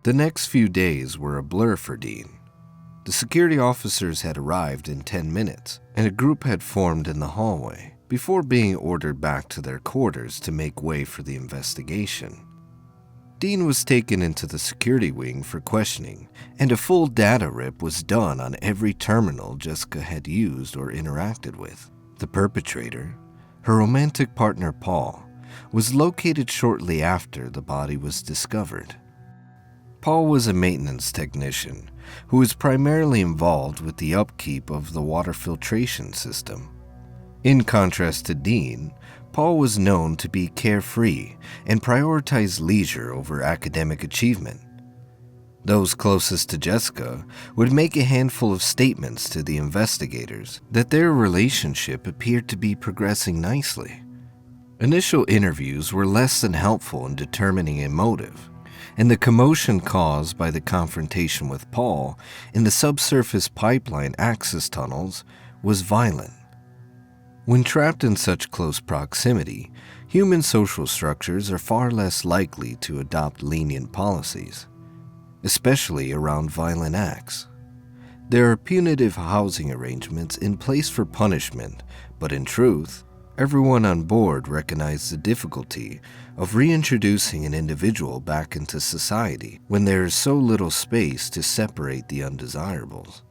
The next few days were a blur for Dean. The security officers had arrived in 10 minutes, and a group had formed in the hallway before being ordered back to their quarters to make way for the investigation. Dean was taken into the security wing for questioning, and a full data rip was done on every terminal Jessica had used or interacted with. The perpetrator, her romantic partner Paul, was located shortly after the body was discovered. Paul was a maintenance technician who was primarily involved with the upkeep of the water filtration system. In contrast to Dean, Paul was known to be carefree and prioritized leisure over academic achievement. Those closest to Jessica would make a handful of statements to the investigators that their relationship appeared to be progressing nicely. Initial interviews were less than helpful in determining a motive, and the commotion caused by the confrontation with Paul in the subsurface pipeline access tunnels was violent. When trapped in such close proximity, human social structures are far less likely to adopt lenient policies, especially around violent acts. There are punitive housing arrangements in place for punishment, but in truth, everyone on board recognized the difficulty of reintroducing an individual back into society when there is so little space to separate the undesirables.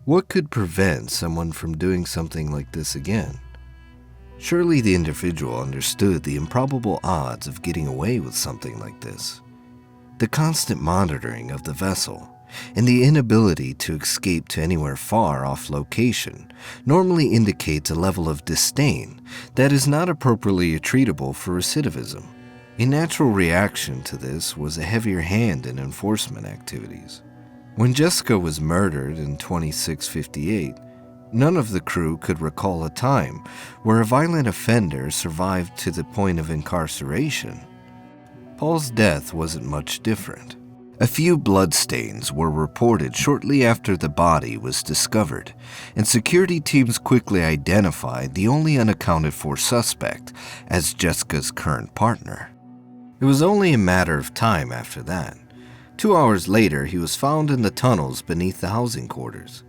What could prevent someone from doing something like this again? Surely the individual understood the improbable odds of getting away with something like this. The constant monitoring of the vessel and the inability to escape to anywhere far off location normally indicates a level of disdain that is not appropriately treatable for recidivism. A natural reaction to this was a heavier hand in enforcement activities. When Jessica was murdered in 2658, none of the crew could recall a time where a violent offender survived to the point of incarceration. Paul's death wasn't much different. A few bloodstains were reported shortly after the body was discovered, and security teams quickly identified the only unaccounted for suspect as Jessica's current partner. It was only a matter of time after that. 2 hours later, he was found in the tunnels beneath the housing quarters.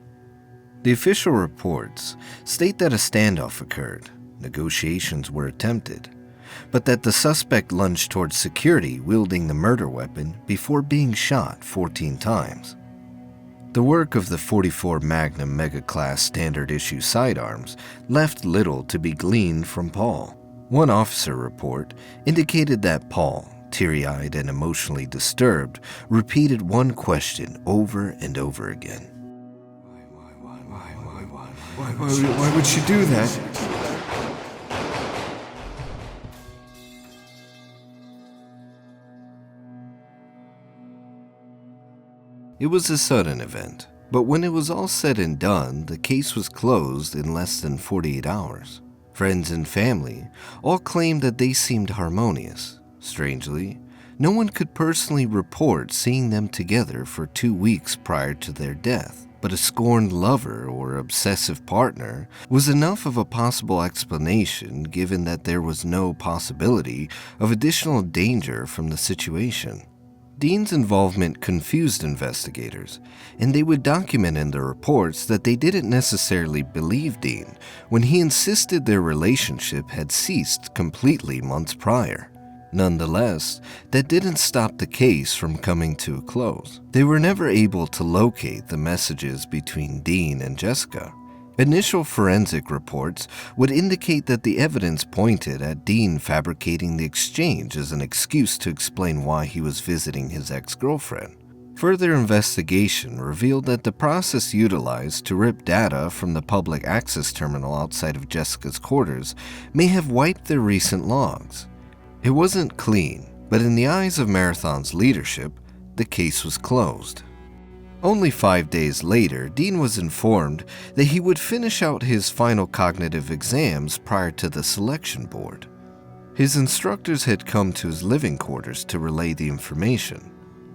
The official reports state that a standoff occurred, negotiations were attempted, but that the suspect lunged towards security wielding the murder weapon before being shot 14 times. The work of the .44 Magnum Mega Class standard issue sidearms left little to be gleaned from Paul. One officer report indicated that Paul, teary-eyed and emotionally disturbed, repeated one question over and over again. Why would she do that? It was a sudden event, but when it was all said and done, the case was closed in less than 48 hours. Friends and family all claimed that they seemed harmonious. Strangely, no one could personally report seeing them together for 2 weeks prior to their death, but a scorned lover or obsessive partner was enough of a possible explanation given that there was no possibility of additional danger from the situation. Dean's involvement confused investigators, and they would document in their reports that they didn't necessarily believe Dean when he insisted their relationship had ceased completely months prior. Nonetheless, that didn't stop the case from coming to a close. They were never able to locate the messages between Dean and Jessica, Initial forensic reports would indicate that the evidence pointed at Dean fabricating the exchange as an excuse to explain why he was visiting his ex-girlfriend. Further investigation revealed that the process utilized to rip data from the public access terminal outside of Jessica's quarters may have wiped their recent logs. It wasn't clean, but in the eyes of Marathon's leadership, the case was closed. Only 5 days later, Dean was informed that he would finish out his final cognitive exams prior to the selection board. His instructors had come to his living quarters to relay the information.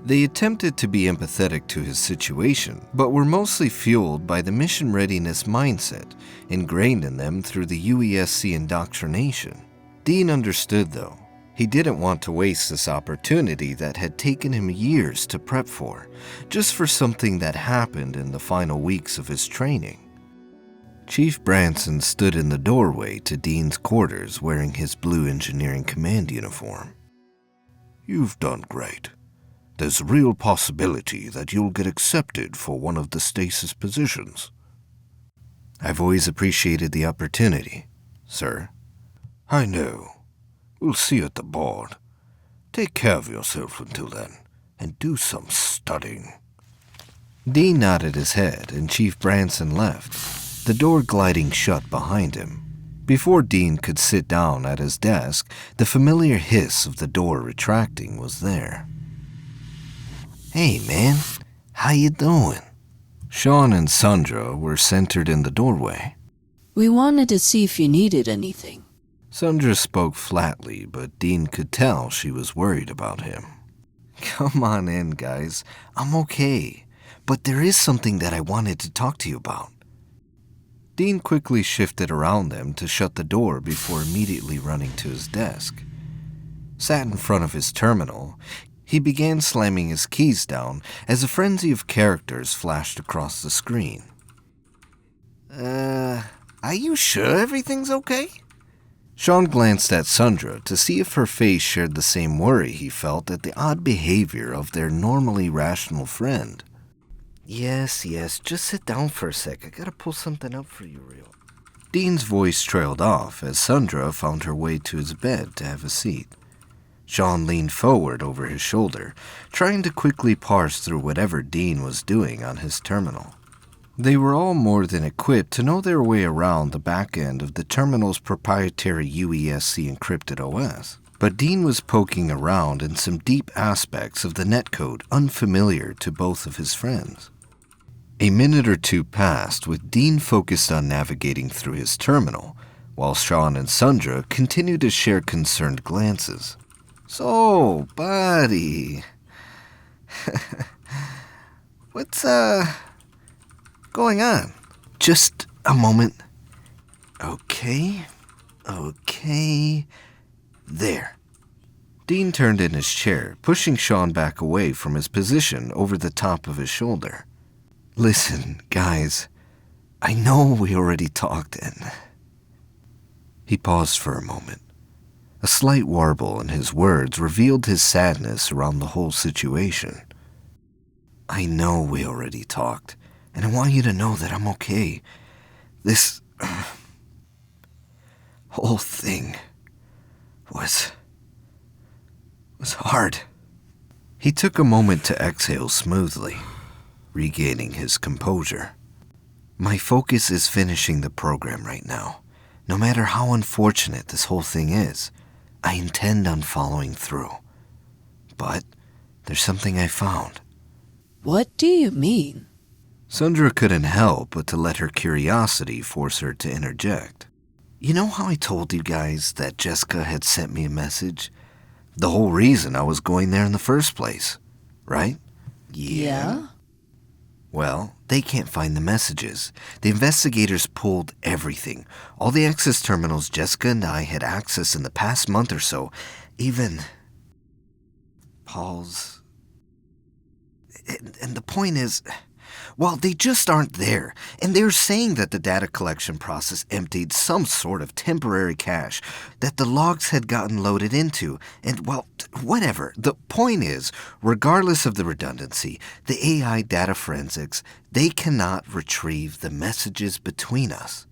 They attempted to be empathetic to his situation, but were mostly fueled by the mission readiness mindset ingrained in them through the UESC indoctrination. Dean understood, though. He didn't want to waste this opportunity that had taken him years to prep for, just for something that happened in the final weeks of his training. Chief Branson stood in the doorway to Dean's quarters wearing his blue engineering command uniform. "You've done great. There's a real possibility that you'll get accepted for one of the stasis positions." "I've always appreciated the opportunity, sir." "I know. We'll see you at the board. Take care of yourself until then, and do some studying." Dean nodded his head, and Chief Branson left, the door gliding shut behind him. Before Dean could sit down at his desk, the familiar hiss of the door retracting was there. "Hey, man, how you doing?" Sean and Sandra were centered in the doorway. "We wanted to see if you needed anything." Sandra spoke flatly, but Dean could tell she was worried about him. "Come on in, guys. I'm okay. But there is something that I wanted to talk to you about." Dean quickly shifted around them to shut the door before immediately running to his desk. Sat in front of his terminal, he began slamming his keys down as a frenzy of characters flashed across the screen. Are you sure everything's okay?" Sean glanced at Sandra to see if her face shared the same worry he felt at the odd behavior of their normally rational friend. Yes, just sit down for a sec. I gotta pull something up for you real." Dean's voice trailed off as Sandra found her way to his bed to have a seat. Sean leaned forward over his shoulder, trying to quickly parse through whatever Dean was doing on his terminal. They were all more than equipped to know their way around the back end of the terminal's proprietary UESC encrypted OS, but Dean was poking around in some deep aspects of the netcode unfamiliar to both of his friends. A minute or two passed with Dean focused on navigating through his terminal, while Sean and Sandra continued to share concerned glances. "So, buddy, what's, going on?" "Just a moment." Okay. There. Dean turned in his chair, pushing Sean back away from his position over the top of his shoulder. "Listen, guys, I know we already talked and..." He paused for a moment. A slight warble in his words revealed his sadness around the whole situation. "I know we already talked, and I want you to know that I'm okay. This whole thing was hard." He took a moment to exhale smoothly, regaining his composure. "My focus is finishing the program right now. No matter how unfortunate this whole thing is, I intend on following through. But there's something I found." "What do you mean?" Sandra couldn't help but to let her curiosity force her to interject. "You know how I told you guys that Jessica had sent me a message? The whole reason I was going there in the first place, right?" Yeah? Well, they can't find the messages. The investigators pulled everything. All the access terminals Jessica and I had access in the past month or so. Even Paul's... And the point is, Well, they just aren't there, and they're saying that the data collection process emptied some sort of temporary cache that the logs had gotten loaded into, and, well, whatever. The point is, regardless of the redundancy, the AI data forensics, they cannot retrieve the messages between us.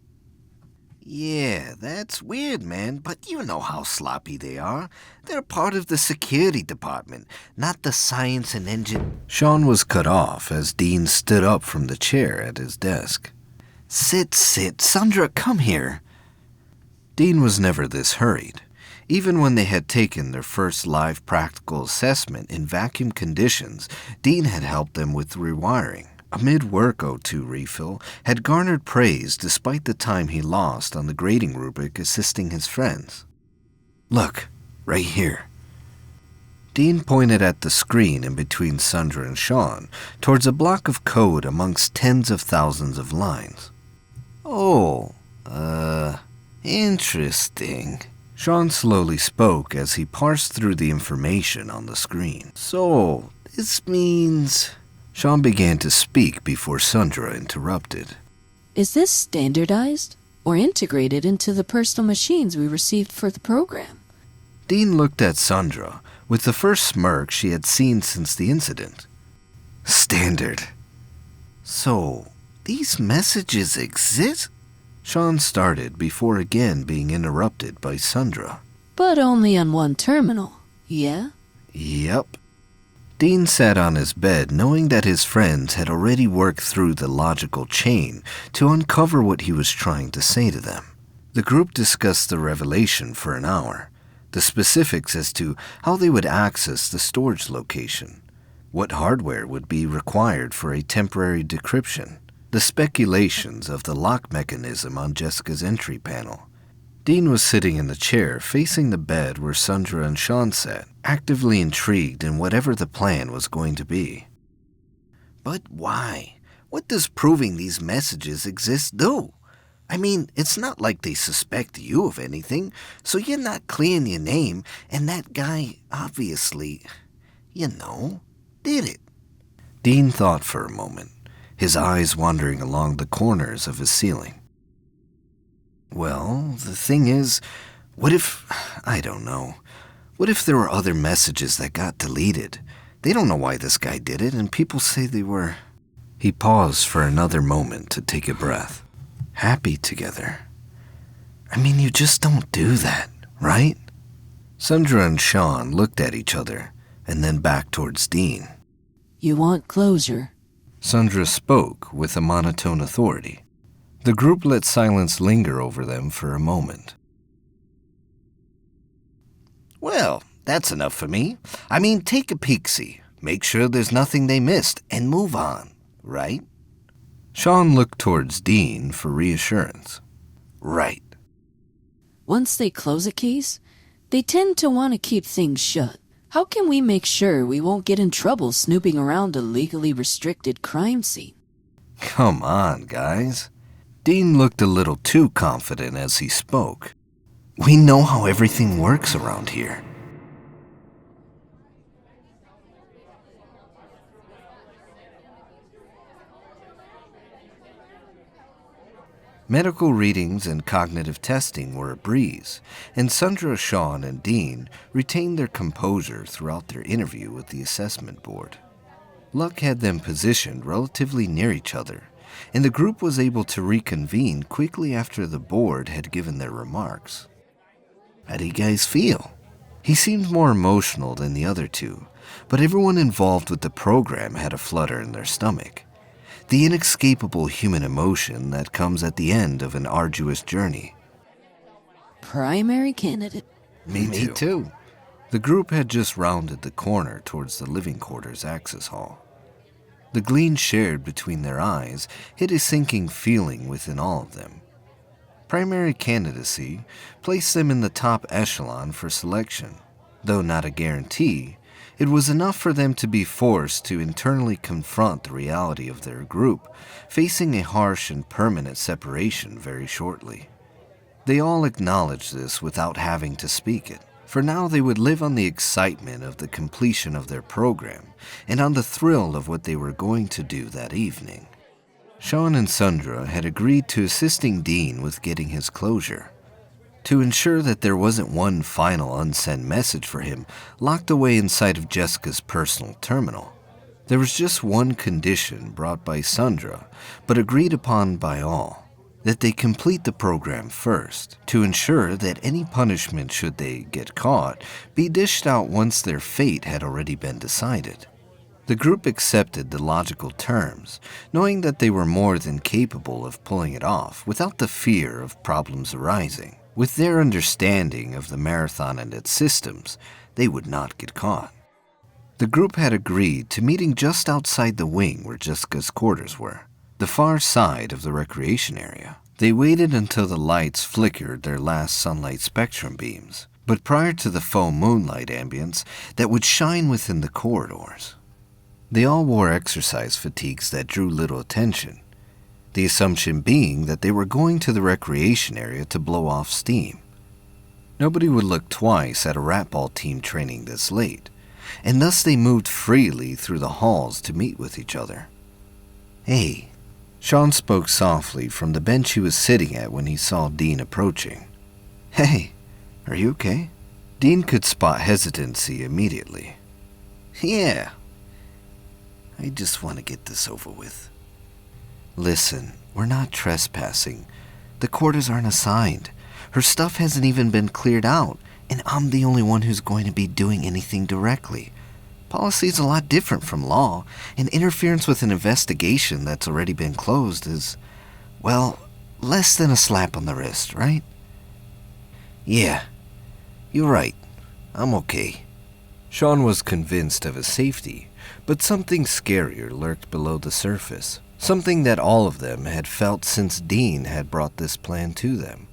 Yeah, that's weird, man, but you know how sloppy they are. They're part of the security department, not the science and engine. Sean was cut off as Dean stood up from the chair at his desk. Sit. Sandra, come here. Dean was never this hurried. Even when they had taken their first live practical assessment in vacuum conditions, Dean had helped them with rewiring. A mid-work O2 refill had garnered praise despite the time he lost on the grading rubric assisting his friends. Look, right here. Dean pointed at the screen in between Sandra and Sean towards a block of code amongst tens of thousands of lines. Oh, interesting. Sean slowly spoke as he parsed through the information on the screen. So, this means... Sean began to speak before Sandra interrupted. Is this standardized or integrated into the personal machines we received for the program? Dean looked at Sandra with the first smirk she had seen since the incident. Standard. So, these messages exist? Sean started before again being interrupted by Sandra. But only on one terminal, yeah? Yep. Dean sat on his bed knowing that his friends had already worked through the logical chain to uncover what he was trying to say to them. The group discussed the revelation for an hour, the specifics as to how they would access the storage location, what hardware would be required for a temporary decryption, the speculations of the lock mechanism on Jessica's entry panel. Dean was sitting in the chair facing the bed where Sandra and Sean sat, actively intrigued in whatever the plan was going to be. But why? What does proving these messages exist do? I mean, it's not like they suspect you of anything, so you're not clearing your name, and that guy obviously, did it. Dean thought for a moment, his eyes wandering along the corners of his ceiling. Well, the thing is, what if there were other messages that got deleted? They don't know why this guy did it, and people say they were... He paused for another moment to take a breath. Happy together. I mean, you just don't do that, right? Sandra and Sean looked at each other, and then back towards Dean. You want closure? Sandra spoke with a monotone authority. The group let silence linger over them for a moment. Well, that's enough for me. I mean, take a peek-see. Make sure there's nothing they missed, and move on, right? Sean looked towards Dean for reassurance. Right. Once they close a case, they tend to want to keep things shut. How can we make sure we won't get in trouble snooping around a legally restricted crime scene? Come on, guys. Dean looked a little too confident as he spoke. We know how everything works around here. Medical readings and cognitive testing were a breeze, and Sandra, Sean, and Dean retained their composure throughout their interview with the assessment board. Luck had them positioned relatively near each other, and the group was able to reconvene quickly after the board had given their remarks. How do you guys feel? He seemed more emotional than the other two, but everyone involved with the program had a flutter in their stomach. The inescapable human emotion that comes at the end of an arduous journey. Primary candidate. Me too. The group had just rounded the corner towards the living quarters access hall. The gleam shared between their eyes hid a sinking feeling within all of them. Primary candidacy placed them in the top echelon for selection. Though not a guarantee, it was enough for them to be forced to internally confront the reality of their group, facing a harsh and permanent separation very shortly. They all acknowledged this without having to speak it. For now, they would live on the excitement of the completion of their program and on the thrill of what they were going to do that evening. Sean and Sandra had agreed to assisting Dean with getting his closure, to ensure that there wasn't one final unsent message for him locked away inside of Jessica's personal terminal. There was just one condition brought by Sandra, but agreed upon by all, that they complete the program first, to ensure that any punishment should they get caught be dished out once their fate had already been decided. The group accepted the logical terms, knowing that they were more than capable of pulling it off without the fear of problems arising. With their understanding of the marathon and its systems, they would not get caught. The group had agreed to meeting just outside the wing where Jessica's quarters were, the far side of the recreation area. They waited until the lights flickered their last sunlight spectrum beams, but prior to the faux moonlight ambience that would shine within the corridors. They all wore exercise fatigues that drew little attention, the assumption being that they were going to the recreation area to blow off steam. Nobody would look twice at a ratball team training this late, and thus they moved freely through the halls to meet with each other. "Hey," Sean spoke softly from the bench he was sitting at when he saw Dean approaching. "Hey, are you okay?" Dean could spot hesitancy immediately. "Yeah. I just want to get this over with." "Listen, we're not trespassing. The quarters aren't assigned. Her stuff hasn't even been cleared out, and I'm the only one who's going to be doing anything directly. Policy's a lot different from law, and interference with an investigation that's already been closed is, well, less than a slap on the wrist, right?" "Yeah, you're right. I'm okay." Sean was convinced of his safety, but something scarier lurked below the surface, something that all of them had felt since Dean had brought this plan to them.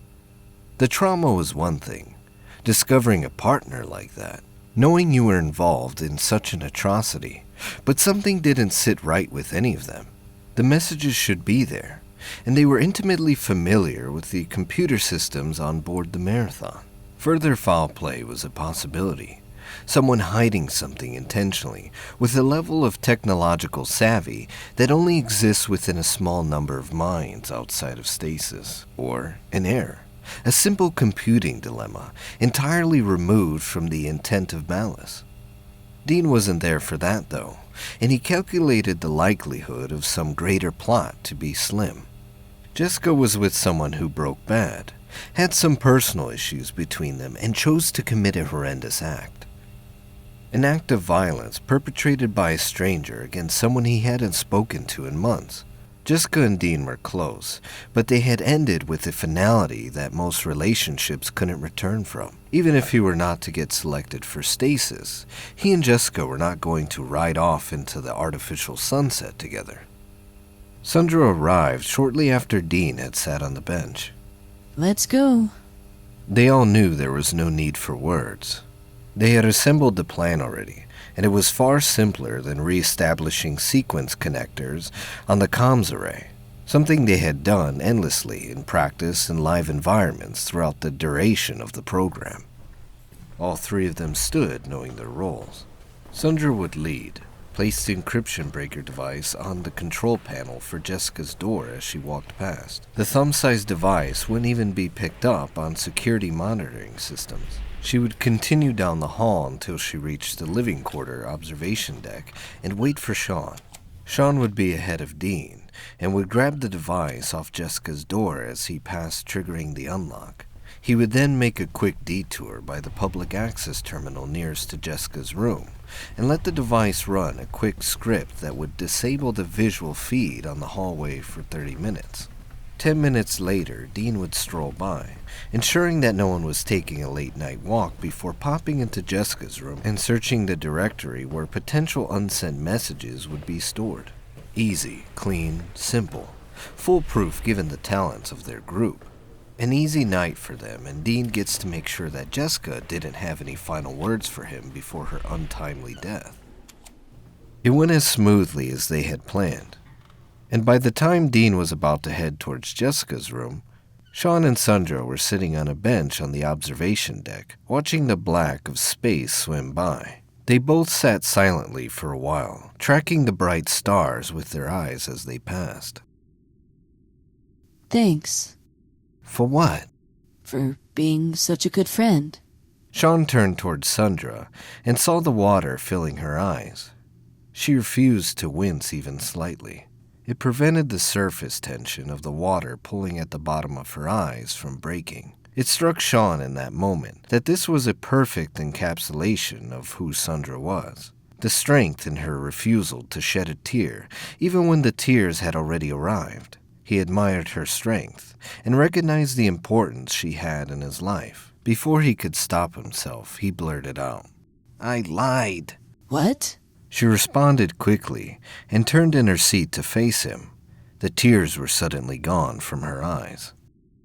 The trauma was one thing, discovering a partner like that, knowing you were involved in such an atrocity, but something didn't sit right with any of them. The messages should be there, and they were intimately familiar with the computer systems on board the Marathon. Further foul play was a possibility. Someone hiding something intentionally with a level of technological savvy that only exists within a small number of minds outside of stasis, or in air. A simple computing dilemma, entirely removed from the intent of malice. Dean wasn't there for that, though, and he calculated the likelihood of some greater plot to be slim. Jessica was with someone who broke bad, had some personal issues between them, and chose to commit a horrendous act. An act of violence perpetrated by a stranger against someone he hadn't spoken to in months. Jessica and Dean were close, but they had ended with a finality that most relationships couldn't return from. Even if he were not to get selected for stasis, he and Jessica were not going to ride off into the artificial sunset together. Sandra arrived shortly after Dean had sat on the bench. "Let's go." They all knew there was no need for words. They had assembled the plan already, and it was far simpler than re-establishing sequence connectors on the comms array, something they had done endlessly in practice in live environments throughout the duration of the program. All three of them stood knowing their roles. Sandra would lead, place the encryption breaker device on the control panel for Jessica's door as she walked past. The thumb-sized device wouldn't even be picked up on security monitoring systems. She would continue down the hall until she reached the living quarter observation deck and wait for Sean. Sean would be ahead of Dean and would grab the device off Jessica's door as he passed, triggering the unlock. He would then make a quick detour by the public access terminal nearest to Jessica's room and let the device run a quick script that would disable the visual feed on the hallway for 30 minutes. 10 minutes later, Dean would stroll by, ensuring that no one was taking a late-night walk before popping into Jessica's room and searching the directory where potential unsent messages would be stored. Easy, clean, simple, foolproof given the talents of their group. An easy night for them, and Dean gets to make sure that Jessica didn't have any final words for him before her untimely death. It went as smoothly as they had planned. And by the time Dean was about to head towards Jessica's room, Sean and Sandra were sitting on a bench on the observation deck, watching the black of space swim by. They both sat silently for a while, tracking the bright stars with their eyes as they passed. Thanks. For what? For being such a good friend. Sean turned towards Sandra and saw the water filling her eyes. She refused to wince even slightly. It prevented the surface tension of the water pulling at the bottom of her eyes from breaking. It struck Sean in that moment that this was a perfect encapsulation of who Sandra was. The strength in her refusal to shed a tear, even when the tears had already arrived. He admired her strength and recognized the importance she had in his life. Before he could stop himself, he blurted out, "I lied." What? She responded quickly and turned in her seat to face him. The tears were suddenly gone from her eyes.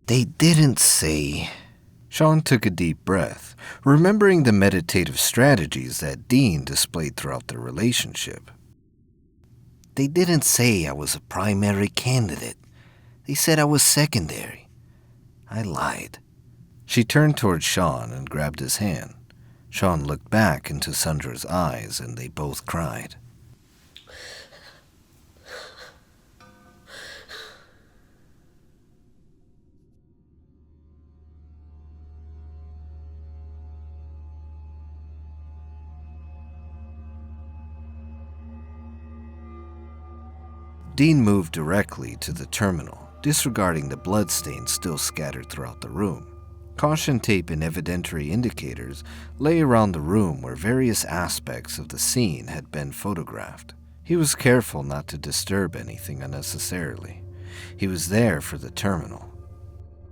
"They didn't say." Sean took a deep breath, remembering the meditative strategies that Dean displayed throughout their relationship. "They didn't say I was a primary candidate. They said I was secondary. I lied." She turned towards Sean and grabbed his hand. Sean looked back into Sandra's eyes and they both cried. Dean moved directly to the terminal, disregarding the bloodstains still scattered throughout the room. Caution tape and evidentiary indicators lay around the room where various aspects of the scene had been photographed. He was careful not to disturb anything unnecessarily. He was there for the terminal.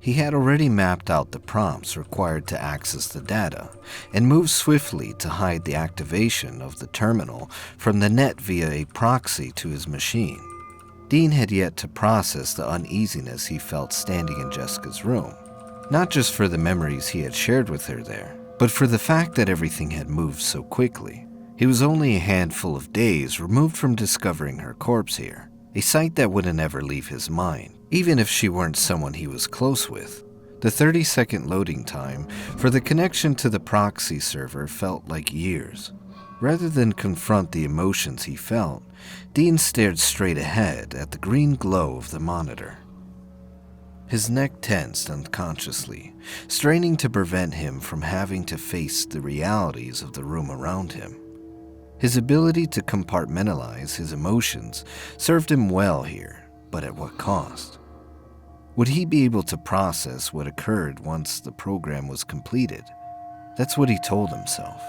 He had already mapped out the prompts required to access the data and moved swiftly to hide the activation of the terminal from the net via a proxy to his machine. Dean had yet to process the uneasiness he felt standing in Jessica's room, not just for the memories he had shared with her there, but for the fact that everything had moved so quickly. He was only a handful of days removed from discovering her corpse here, a sight that wouldn't ever leave his mind, even if she weren't someone he was close with. The 30-second loading time for the connection to the proxy server felt like years. Rather than confront the emotions he felt, Dean stared straight ahead at the green glow of the monitor. His neck tensed unconsciously, straining to prevent him from having to face the realities of the room around him. His ability to compartmentalize his emotions served him well here, but at what cost? Would he be able to process what occurred once the program was completed? That's what he told himself,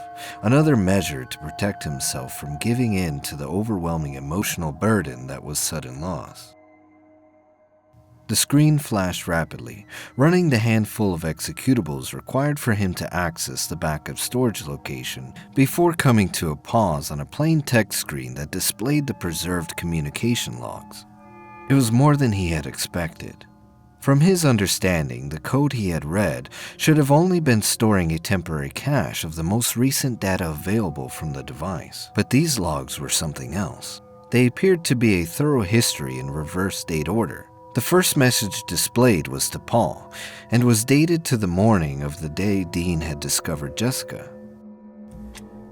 another measure to protect himself from giving in to the overwhelming emotional burden that was sudden loss. The screen flashed rapidly, running the handful of executables required for him to access the backup storage location before coming to a pause on a plain text screen that displayed the preserved communication logs. It was more than he had expected. From his understanding, the code he had read should have only been storing a temporary cache of the most recent data available from the device, but these logs were something else. They appeared to be a thorough history in reverse date order. The first message displayed was to Paul, and was dated to the morning of the day Dean had discovered Jessica.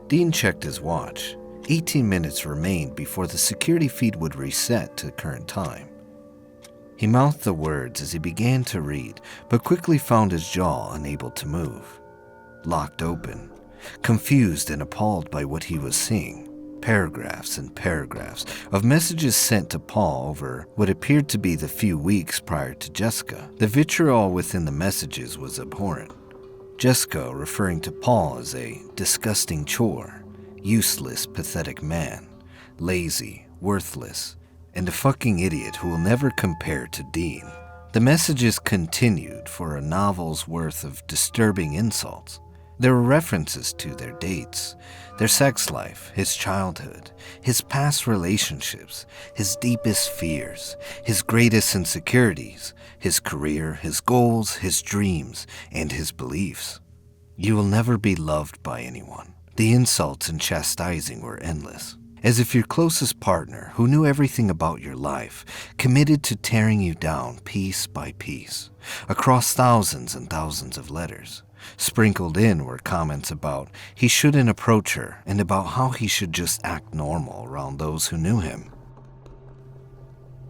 Dean checked his watch. 18 minutes remained before the security feed would reset to current time. He mouthed the words as he began to read, but quickly found his jaw unable to move. Locked open, confused and appalled by what he was seeing. Paragraphs and paragraphs of messages sent to Paul over what appeared to be the few weeks prior to Jessica. The vitriol within the messages was abhorrent. Jessica referring to Paul as a disgusting chore, useless, pathetic man, lazy, worthless, and a fucking idiot who will never compare to Dean. The messages continued for a novel's worth of disturbing insults. There were references to their dates, their sex life, his childhood, his past relationships, his deepest fears, his greatest insecurities, his career, his goals, his dreams, and his beliefs. You will never be loved by anyone. The insults and chastising were endless. as if your closest partner, who knew everything about your life, committed to tearing you down piece by piece, across thousands and thousands of letters. Sprinkled in were comments about he shouldn't approach her and about how he should just act normal around those who knew him.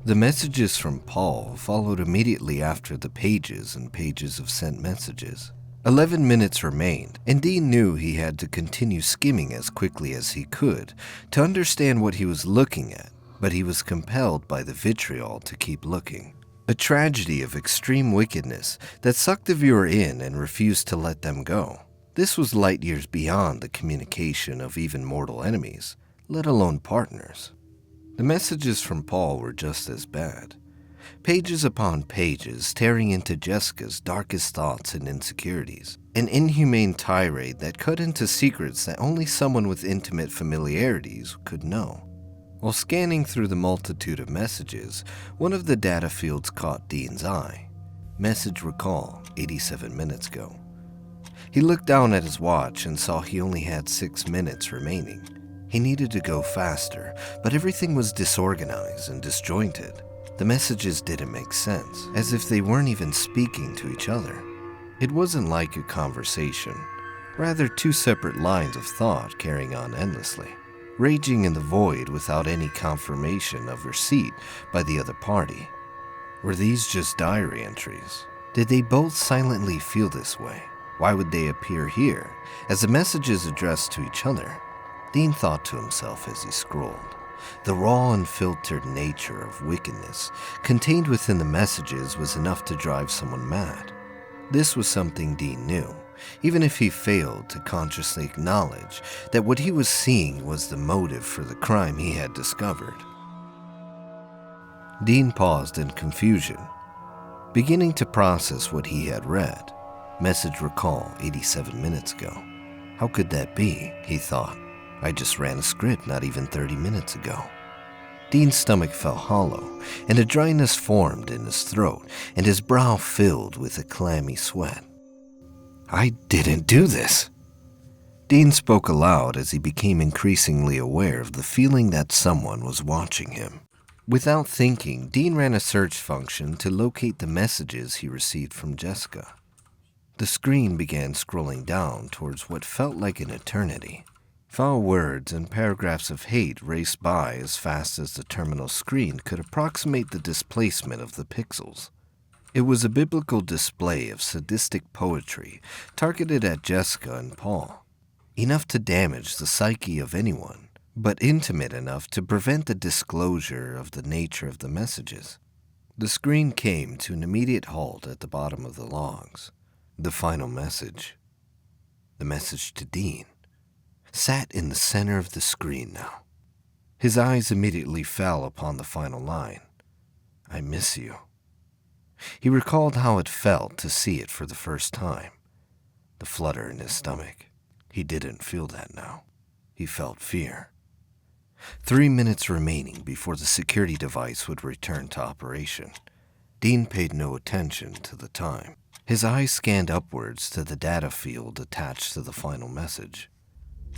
The messages from Paul followed immediately after the pages and pages of sent messages. 11 minutes remained, and Dean knew he had to continue skimming as quickly as he could to understand what he was looking at, but he was compelled by the vitriol to keep looking. A tragedy of extreme wickedness that sucked the viewer in and refused to let them go. This was light years beyond the communication of even mortal enemies, let alone partners. The messages from Paul were just as bad. Pages upon pages tearing into Jessica's darkest thoughts and insecurities. An inhumane tirade that cut into secrets that only someone with intimate familiarities could know. While scanning through the multitude of messages, one of the data fields caught Dean's eye. Message recall, 87 minutes ago. He looked down at his watch and saw he only had 6 minutes remaining. He needed to go faster, but everything was disorganized and disjointed. The messages didn't make sense, as if they weren't even speaking to each other. It wasn't like a conversation, rather 2 separate lines of thought carrying on endlessly, raging in the void without any confirmation of receipt by the other party. Were these just diary entries? Did they both silently feel this way? Why would they appear here, as the messages addressed to each other? Dean thought to himself as he scrolled. The raw, unfiltered nature of wickedness contained within the messages was enough to drive someone mad. This was something Dean knew, even if he failed to consciously acknowledge that what he was seeing was the motive for the crime he had discovered. Dean paused in confusion, beginning to process what he had read. Message recall 87 minutes ago. How could that be, he thought. I just ran a script not even 30 minutes ago. Dean's stomach felt hollow, and a dryness formed in his throat, and his brow filled with a clammy sweat. I didn't do this. Dean spoke aloud as he became increasingly aware of the feeling that someone was watching him. Without thinking, Dean ran a search function to locate the messages he received from Jessica. The screen began scrolling down towards what felt like an eternity. Foul words and paragraphs of hate raced by as fast as the terminal screen could approximate the displacement of the pixels. It was a biblical display of sadistic poetry targeted at Jessica and Paul, enough to damage the psyche of anyone, but intimate enough to prevent the disclosure of the nature of the messages. The screen came to an immediate halt at the bottom of the logs. The final message, the message to Dean, sat in the center of the screen now. His eyes immediately fell upon the final line. I miss you. He recalled how it felt to see it for the first time. The flutter in his stomach. He didn't feel that now. He felt fear. 3 minutes remaining before the security device would return to operation. Dean paid no attention to the time. His eyes scanned upwards to the data field attached to the final message.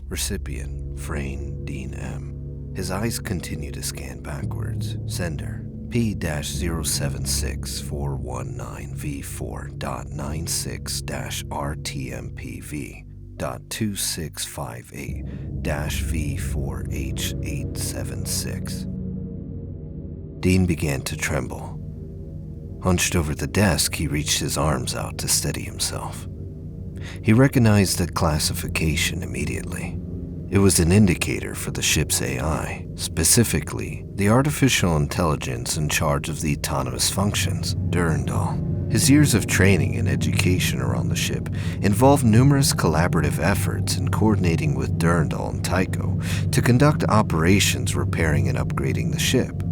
Recipient, Frayne Dean M. His eyes continued to scan backwards. Sender, P-0764195V4.26-RTMPV.2658-V4H876. Dean began to tremble. Hunched over the desk, he reached his arms out to steady himself. He recognized the classification immediately. It was an indicator for the ship's AI, specifically the artificial intelligence in charge of the autonomous functions, Durandal. His years of training and education around the ship involved numerous collaborative efforts in coordinating with Durandal and Tycho to conduct operations repairing and upgrading the ship.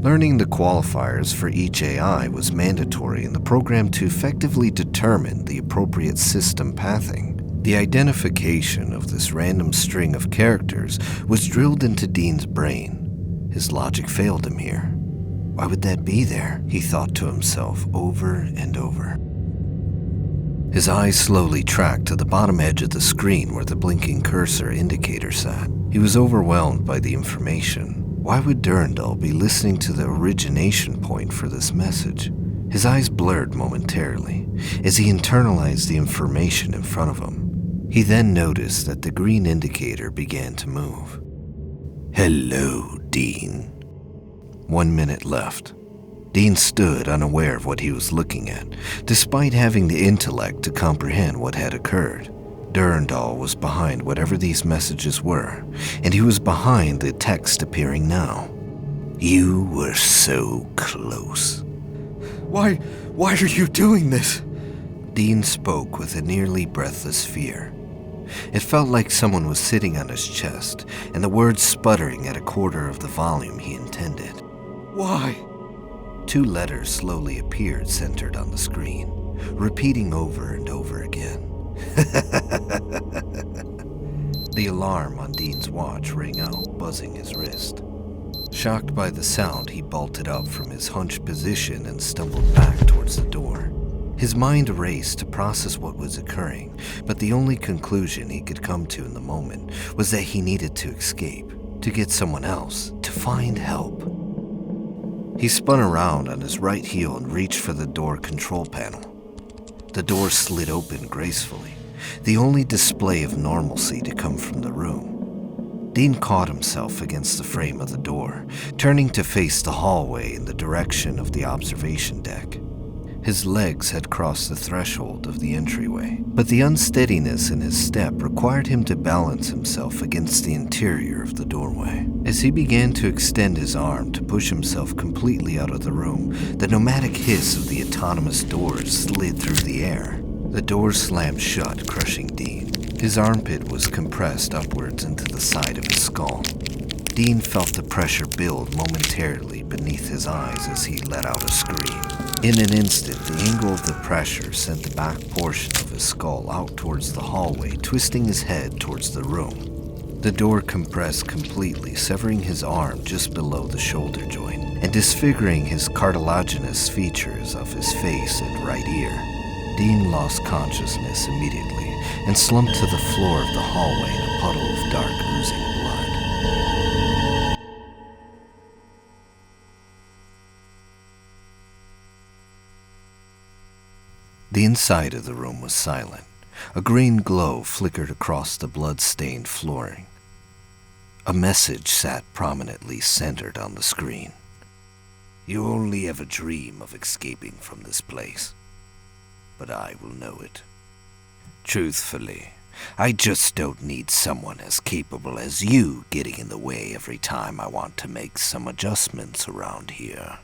Learning the qualifiers for each AI was mandatory in the program to effectively determine the appropriate system pathing. The identification of this random string of characters was drilled into Dean's brain. His logic failed him here. Why would that be there? He thought to himself over and over. His eyes slowly tracked to the bottom edge of the screen where the blinking cursor indicator sat. He He was overwhelmed by the information. Why would Durandal be listening to the origination point for this message? His eyes blurred momentarily as he internalized the information in front of him. He then noticed that the green indicator began to move. Hello, Dean. 1 minute left. Dean stood unaware of what he was looking at, despite having the intellect to comprehend what had occurred. Durandal was behind whatever these messages were, and he was behind the text appearing now. You were so close. Why are you doing this? Dean spoke with a nearly breathless fear. It felt like someone was sitting on his chest, and the words sputtering at a quarter of the volume he intended. Why? 2 letters slowly appeared centered on the screen, repeating over and over again. The alarm on Dean's watch rang out, buzzing his wrist. Shocked by the sound, he bolted up from his hunched position and stumbled back towards the door. His mind raced to process what was occurring, but the only conclusion he could come to in the moment was that he needed to escape, to get someone else, to find help. He spun around on his right heel and reached for the door control panel. The door slid open gracefully, the only display of normalcy to come from the room. Dean caught himself against the frame of the door, turning to face the hallway in the direction of the observation deck. His legs had crossed the threshold of the entryway, but the unsteadiness in his step required him to balance himself against the interior of the doorway. As he began to extend his arm to push himself completely out of the room, the pneumatic hiss of the autonomous doors slid through the air. The doors slammed shut, crushing Dean. His armpit was compressed upwards into the side of his skull. Dean felt the pressure build momentarily beneath his eyes as he let out a scream. In an instant, the angle of the pressure sent the back portion of his skull out towards the hallway, twisting his head towards the room. The door compressed completely, severing his arm just below the shoulder joint and disfiguring his cartilaginous features of his face and right ear. Dean lost consciousness immediately and slumped to the floor of the hallway in a puddle of dark, oozing blood. The inside of the room was silent. A green glow flickered across the blood-stained flooring. A message sat prominently centered on the screen. You only ever dream of escaping from this place, but I will know it. Truthfully, I just don't need someone as capable as you getting in the way every time I want to make some adjustments around here.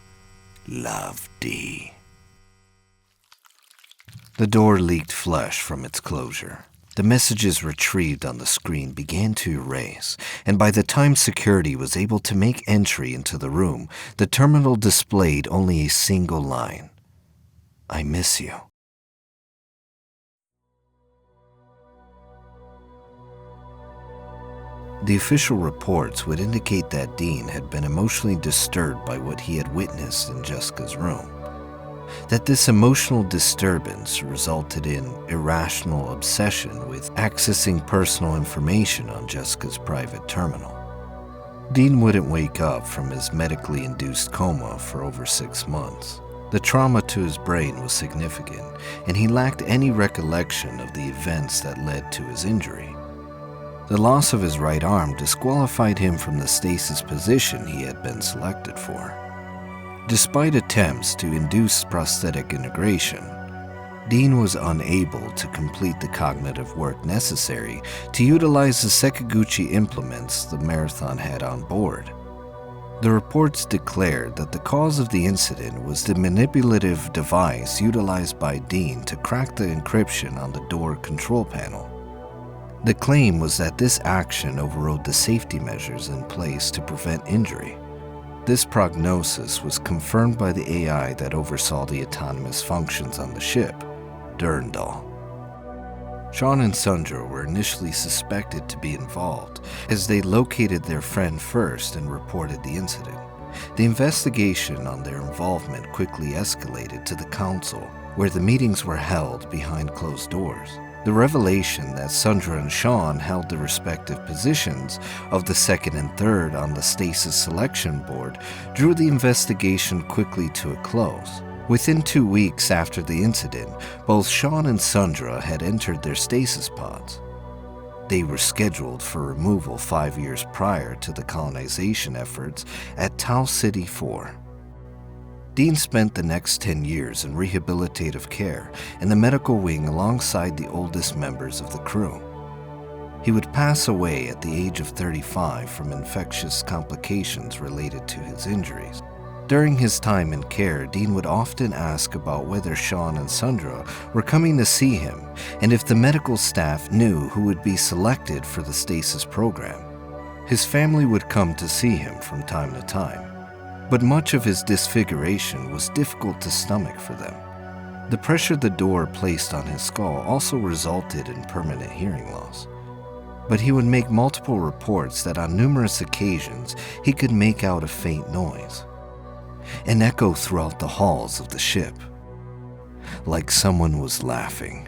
Love, D. The door leaked flesh from its closure. The messages retrieved on the screen began to erase, and by the time security was able to make entry into the room, the terminal displayed only a single line. I miss you. The official reports would indicate that Dean had been emotionally disturbed by what he had witnessed in Jessica's room. That this emotional disturbance resulted in irrational obsession with accessing personal information on Jessica's private terminal. Dean wouldn't wake up from his medically induced coma for over 6 months. The trauma to his brain was significant, and he lacked any recollection of the events that led to his injury. The loss of his right arm disqualified him from the stasis position he had been selected for. Despite attempts to induce prosthetic integration, Dean was unable to complete the cognitive work necessary to utilize the Sekiguchi implements the Marathon had on board. The reports declared that the cause of the incident was the manipulative device utilized by Dean to crack the encryption on the door control panel. The claim was that this action overrode the safety measures in place to prevent injury. This prognosis was confirmed by the AI that oversaw the autonomous functions on the ship, Durandal. Sean and Sundra were initially suspected to be involved, as they located their friend first and reported the incident. The investigation on their involvement quickly escalated to the council, where the meetings were held behind closed doors. The revelation that Sandra and Sean held the respective positions of the second and third on the stasis selection board drew the investigation quickly to a close. Within 2 weeks after the incident, both Sean and Sandra had entered their stasis pods. They were scheduled for removal 5 years prior to the colonization efforts at Tau Ceti 4. Dean spent the next 10 years in rehabilitative care in the medical wing alongside the oldest members of the crew. He would pass away at the age of 35 from infectious complications related to his injuries. During his time in care, Dean would often ask about whether Sean and Sandra were coming to see him and if the medical staff knew who would be selected for the stasis program. His family would come to see him from time to time, but much of his disfiguration was difficult to stomach for them. The pressure the door placed on his skull also resulted in permanent hearing loss. But he would make multiple reports that on numerous occasions he could make out a faint noise, an echo throughout the halls of the ship, like someone was laughing.